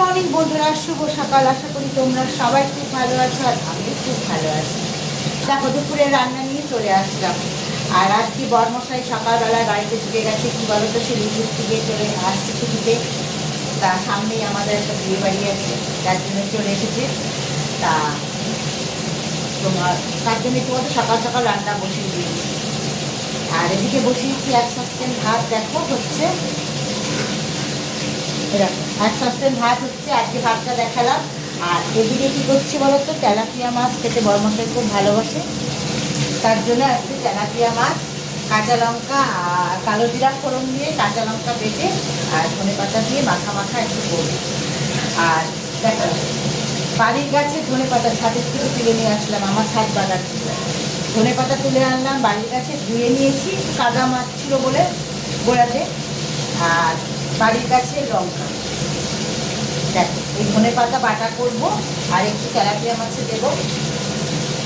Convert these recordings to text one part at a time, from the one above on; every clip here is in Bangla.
মর্নিং বন্ধুরা, শুভ সকাল। আশা করি তোমরা সবাই খুব ভালো আছো আর আমিও খুব ভালো আছি। দেখো, দুপুরে রান্না নিয়ে চলে আসলাম। আর আজকে বরমশাই সকালবেলায় বাড়িতে ঢুকে গেছে। কী বলো তো, শিলিগুড়ি থেকে চলে আসছে ছুটিতে। তা সামনেই আমাদের একটা বিয়ে বাড়ি আছে, যার জন্য চলে এসেছে। তা তোমার তার জন্য তোমাদের সকাল সকাল রান্না বসিয়ে দিয়েছি। আর এদিকে বসিয়েছি এক সস্তেন ভাত। দেখো হচ্ছে এরকম এক সস্তেন ভাত হচ্ছে, আজকে ভাতটা দেখালাম। আর এদিকে কী করছি বলো তো, তেলাপিয়া মাছ খেতে বড়মশাই খুব ভালোবাসে। তার জন্য আজকে তেলাপিয়া মাছ কাঁচা লঙ্কা আর কালো জিরা ফোড়ন দিয়ে, কাঁচা লঙ্কা বেটে আর ধনে পাতা দিয়ে মাখা মাখা একটু করবো। আর দেখো, বাড়ির গাছে ধনে পাতা ছাদের থেকে তুলে নিয়ে আসলাম, আমার ছাদ বাগান ছিল। ধনে পাতা তুলে আনলাম বাড়ির গাছে, ধুয়ে নিয়েছি, কাদা মাছ ছিল বলে গোড়াতে। আর বাড়ির গাছে লঙ্কা, দেখো এই ধনে পাতা বাটা করবো আর একটু তেলাপিয়া মাছে দেবো।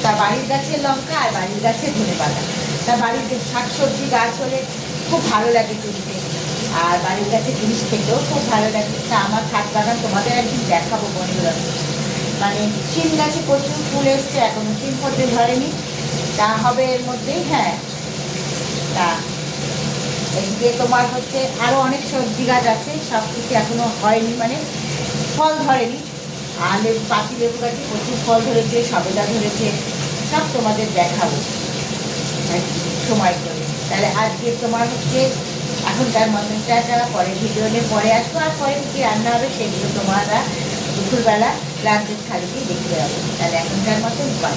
তা বাড়ির গাছের লঙ্কা আর বাড়ির গাছের ধনে পাতা। তা বাড়ির শাকসবজি গাছ হলে খুব ভালো লাগে তুলতে, আর বাড়ির গাছে জিনিস খেতেও খুব ভালো লাগে। তা আমার ছাদ বাগান তোমাদের একদিন দেখাবো বন্ধুরা। মানে শিম গাছে প্রচুর ফুল এসছে, এখনো শিম ফলতে ধরেনি, তা হবে এর মধ্যেই। হ্যাঁ, তা এদিকে তোমার হচ্ছে আরও অনেক সবজি গাছ আছে, সব কিছু এখনো হয়নি, মানে ফল ধরেনি। আর লেবু, পাতি লেবু গাছে প্রচুর ফল ধরেছে, সবেদা ধরেছে, সব তোমাদের দেখাবো সময় করে। তাহলে আজকে তোমার হচ্ছে এখনকার মতন টাটা, পরে ভিডিও নিয়ে পরে আসবো। আর পরে কী রান্না হবে সেগুলো তোমরা দুপুরবেলা লাঞ্চের থালিতেই দেখতে যাবো। তাহলে এখনকার মতন বাই।